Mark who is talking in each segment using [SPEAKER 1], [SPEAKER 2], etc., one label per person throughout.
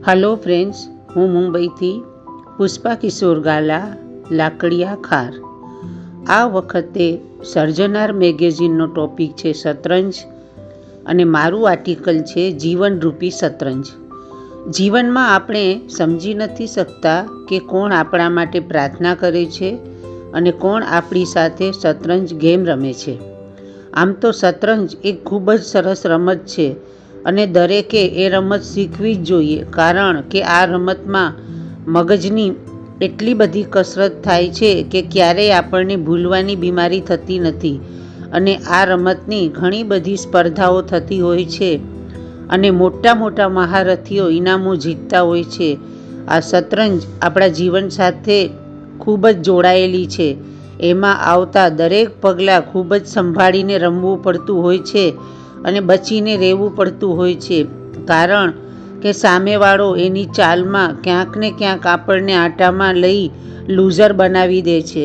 [SPEAKER 1] Hello friends, હું મુંબઈથી પુષ્પા કિશોર ગાલા લાકડિયા ખાર. આ વખતે સર્જનાર મેગેઝિનનો ટૉપિક છે શતરંજ અને મારું આર્ટિકલ છે જીવનરૂપી શતરંજ. જીવનમાં આપણે સમજી નથી શકતા કે કોણ આપણા માટે પ્રાર્થના કરે છે અને કોણ આપણી સાથે શતરંજ ગેમ રમે છે. આમ તો શતરંજ એક ખૂબ જ સરસ રમત છે અને દરેકે એ રમત શીખવી જ જોઈએ, કારણ કે આ રમતમાં મગજની એટલી બધી કસરત થાય છે કે ક્યારેય આપણને ભૂલવાની બીમારી થતી નથી. અને આ રમતની ઘણી બધી સ્પર્ધાઓ થતી હોય છે અને મોટા મોટા મહારથીઓ ઇનામો જીતતા હોય છે. આ શતરંજ આપણા જીવન સાથે ખૂબ જ જોડાયેલી છે. એમાં આવતા દરેક પગલાં ખૂબ જ સંભાળીને રમવું પડતું હોય છે અને બચીને રહેવું પડતું હોય છે, કારણ કે સામેવાળો એની ચાલમાં ક્યાંક ને ક્યાંક આપણને આટામાં લઈ લૂઝર બનાવી દે છે.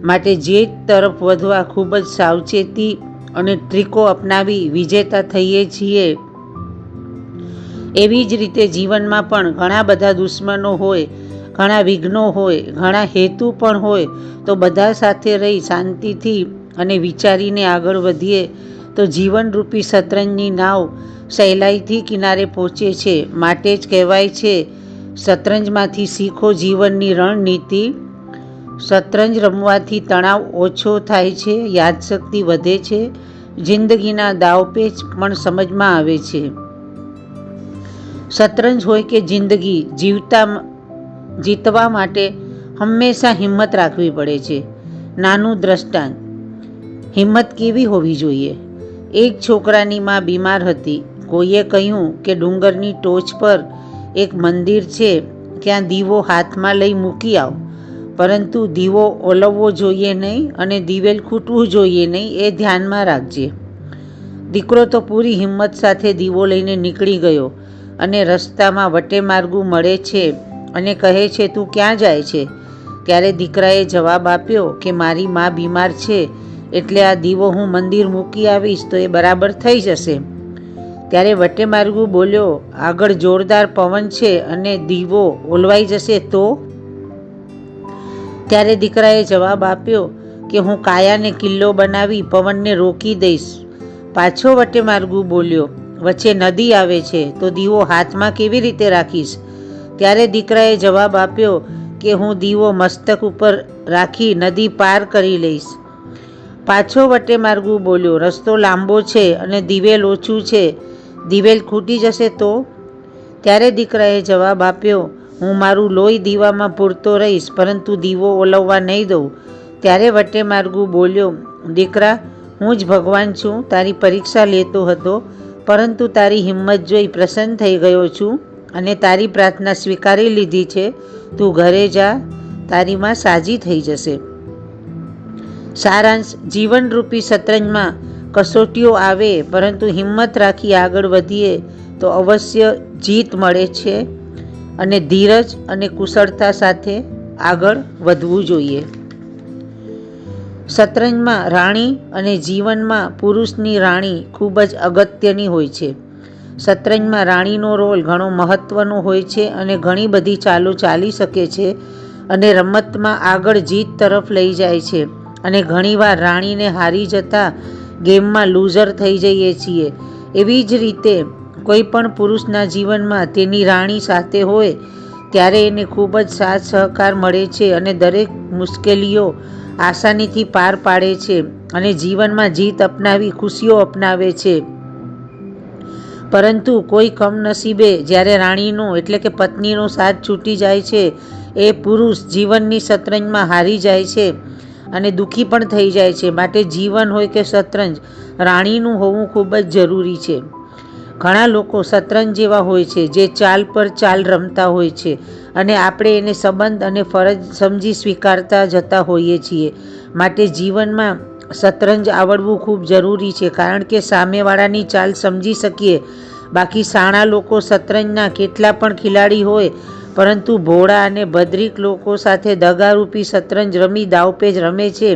[SPEAKER 1] માટે જીત તરફ વધવા ખૂબ જ સાવચેતી અને ટ્રીકો અપનાવી વિજેતા થઈએ છીએ. એવી જ રીતે જીવનમાં પણ ઘણા બધા દુશ્મનો હોય, ઘણા વિઘ્નો હોય, ઘણા હેતુ પણ હોય, તો બધા સાથે રહી શાંતિથી અને વિચારીને આગળ વધીએ તો જીવનરૂપી શતરંજની નાવ સહેલાઈથી કિનારે પહોંચે છે. માટે જ કહેવાય છે, શતરંજમાંથી શીખો જીવનની રણનીતિ. શતરંજ રમવાથી તણાવ ઓછો થાય છે, યાદશક્તિ વધે છે, જિંદગીના દાવપેચ પણ સમજમાં આવે છે. શતરંજ હોય કે જિંદગી, જીતવા માટે હંમેશા હિંમત રાખવી પડે છે. નાનું દ્રષ્ટાંત. હિંમત કેવી હોવી જોઈએ? એક છોકરાની માં બીમાર હતી. કોઈએ કહ્યું કે ડુંગરની ટોચ પર એક મંદિર છે, ત્યાં દીવો હાથમાં લઈ મૂકી આવ. પરંતુ દીવો ઓલવવો જોઈએ નહીં અને દિવેલ ખૂટવું જોઈએ નહીં, એ ધ્યાનમાં રાખજે. દીકરો તો પૂરી હિંમત સાથે દીવો લઈને નીકળી ગયો અને રસ્તામાં વટેમાર્ગુ મળે છે અને કહે છે, તું ક્યાં જાય છે? ત્યારે દીકરાએ જવાબ આપ્યો કે મારી માં બીમાર છે, એટલે આ દીવો હું મંદિર મૂકી આવીશ તો એ બરાબર થઈ જશે. ત્યારે વટેમાર્ગુ બોલ્યો, આગળ જોરદાર પવન છે અને દીવો ઓલવાઈ જશે તો? ત્યારે દીકરાએ જવાબ આપ્યો કે હું કાયાને કિલ્લો બનાવી પવનને રોકી દઈશ. પાછો વટેમાર્ગુ બોલ્યો, વચ્ચે નદી આવે છે તો દીવો હાથમાં કેવી રીતે રાખીશ? ત્યારે દીકરાએ જવાબ આપ્યો કે હું દીવો મસ્તક ઉપર રાખી નદી પાર કરી લઈશ. પાછો વટેમાર્ગુ બોલ્યો, રસ્તો લાંબો છે અને દિવેલ ઓછું છે, દિવેલ ખૂટી જશે તો? ત્યારે દીકરાએ જવાબ આપ્યો, હું મારું લોહી દીવામાં પૂરતો રહીશ, પરંતુ દીવો ઓલવવા નહીં દઉં. ત્યારે વટેમાર્ગુ બોલ્યો, દીકરા, હું જ ભગવાન છું, તારી પરીક્ષા લેતો હતો, પરંતુ તારી હિંમત જોઈ પ્રસન્ન થઈ ગયો છું અને તારી પ્રાર્થના સ્વીકારી લીધી છે. તું ઘરે જા, તારી માં સાજી થઈ જશે. સારાંશ. જીવનરૂપી શતરંજમાં કસોટીઓ આવે, પરંતુ હિંમત રાખી આગળ વધીએ તો અવશ્ય જીત મળે છે અને ધીરજ અને કુશળતા સાથે આગળ વધવું જોઈએ. શતરંજમાં રાણી અને જીવનમાં પુરુષની રાણી ખૂબ જ અગત્યની હોય છે. શતરંજમાં રાણીનો રોલ ઘણો મહત્વનો હોય છે અને ઘણી બધી ચાલો ચાલી શકે છે અને રમતમાં આગળ જીત તરફ લઈ જાય છે. અને ઘણીવાર રાણીને હારી જતા ગેમમાં લૂઝર થઈ જઈએ છીએ. એવી જ રીતે કોઈ પણ પુરુષના જીવનમાં તેની રાણી સાથે હોય ત્યારે એને ખૂબ જ સાથ સહકાર મળે છે અને દરેક મુશ્કેલીઓ આસાનીથી પાર પાડે છે અને જીવનમાં જીત અપનાવી ખુશીઓ અપનાવે છે. પરંતુ કોઈ કમનસીબે જ્યારે રાણીનો એટલે કે પત્નીનો સાથ છૂટી જાય છે, એ પુરુષ જીવનની શતરંજમાં હારી જાય છે અને દુઃખી પણ થઈ જાય છે. માટે જીવન હોય કે શતરંજ, રાણીનું હોવું ખૂબ જ જરૂરી છે. ઘણા લોકો શતરંજ જેવા હોય છે જે ચાલ પર ચાલ રમતા હોય છે અને આપણે એને સંબંધ અને ફરજ સમજી સ્વીકારતા જતા હોઈએ છીએ. માટે જીવનમાં શતરંજ આવડવું ખૂબ જરૂરી છે, કારણ કે સામેવાળાની ચાલ સમજી શકીએ. બાકી શાણા લોકો શતરંજના કેટલા પણ ખિલાડી હોય, પરંતુ ભોળા અને ભદ્રિક લોકો સાથે દગારૂપી શતરંજ રમી દાવપેચ રમે છે.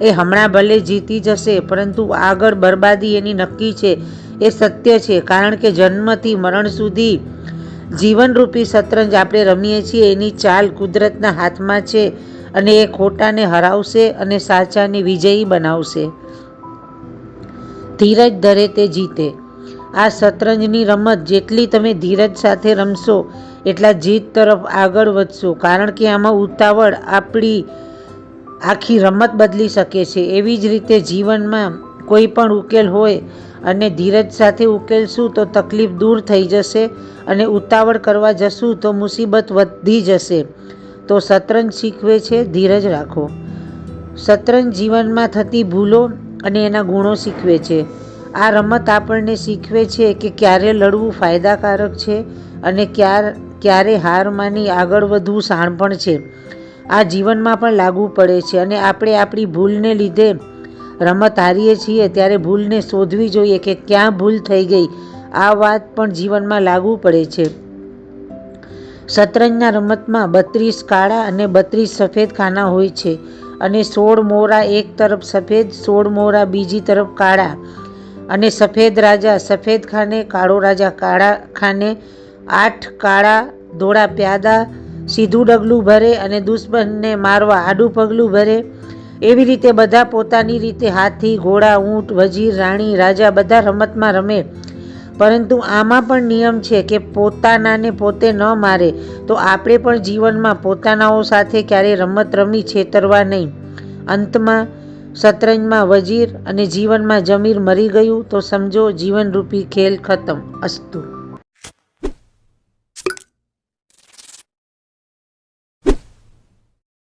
[SPEAKER 1] એ હમણાં ભલે જીતી જશે, પરંતુ આગળ બરબાદી એની નક્કી છે. એ સત્ય છે, કારણ કે જન્મથી મરણ સુધી જીવનરૂપી શતરંજ આપણે રમીએ છીએ એની ચાલ કુદરતના હાથમાં છે અને એ ખોટાને હરાવશે અને સાચાને વિજયી બનાવશે. ધીરજ ધરે તે જીતે. આ શતરંજની રમત જેટલી તમે ધીરજ સાથે રમશો એટલા જીત તરફ આગળ વધશો, કારણ કે આમાં ઉતાવળ આપણી આખી રમત બદલી શકે છે. એવી જ રીતે જીવનમાં કોઈ પણ ઉકેલ હોય અને ધીરજ સાથે ઉકેલશું તો તકલીફ દૂર થઈ જશે અને ઉતાવળ કરવા જશું તો મુસીબત વધી જશે. તો શતરંજ શીખવે છે ધીરજ રાખો. શતરંજ જીવનમાં થતી ભૂલો અને એના ગુણો શીખવે છે. આ રમત આપણને શીખવે છે કે ક્યારે લડવું ફાયદાકારક છે અને ક્યારે હાર માની આગળ વધવું શાણપણ છે. આ જીવનમાં પણ લાગુ પડે છે અને આપણે આપણી ભૂલને લીધે રમત હારીએ છીએ ત્યારે ભૂલને શોધવી જોઈએ કે ક્યાં ભૂલ થઈ ગઈ. આ વાત પણ જીવનમાં લાગુ પડે છે. શતરંજના રમતમાં 32 કાળા અને 32 સફેદ ખાના હોય છે અને 16 મોરા એક તરફ સફેદ, 16 મોરા બીજી તરફ કાળા અને સફેદ રાજા સફેદ ખાને, કાળો રાજા કાળા ખાને, 8 કાળા ધોળા પ્યાદા સીધું ડગલું ભરે અને દુશ્મનને મારવા આડું પગલું ભરે. એવી રીતે બધા પોતાની રીતે હાથી, ઘોડા, ઊંટ, વજીર, રાણી, રાજા બધા રમતમાં રમે. પરંતુ આમાં પણ નિયમ છે કે પોતાનાને પોતે ન મારે. તો આપણે પણ જીવનમાં પોતાનાઓ સાથે ક્યારેય રમત રમી છેતરવા નહીં. અંતમાં શતરંજમાં વજીર અને જીવનમાં જમીર મરી ગયું તો સમજો જીવનરૂપી ખેલ ખતમ. અસ્તુ.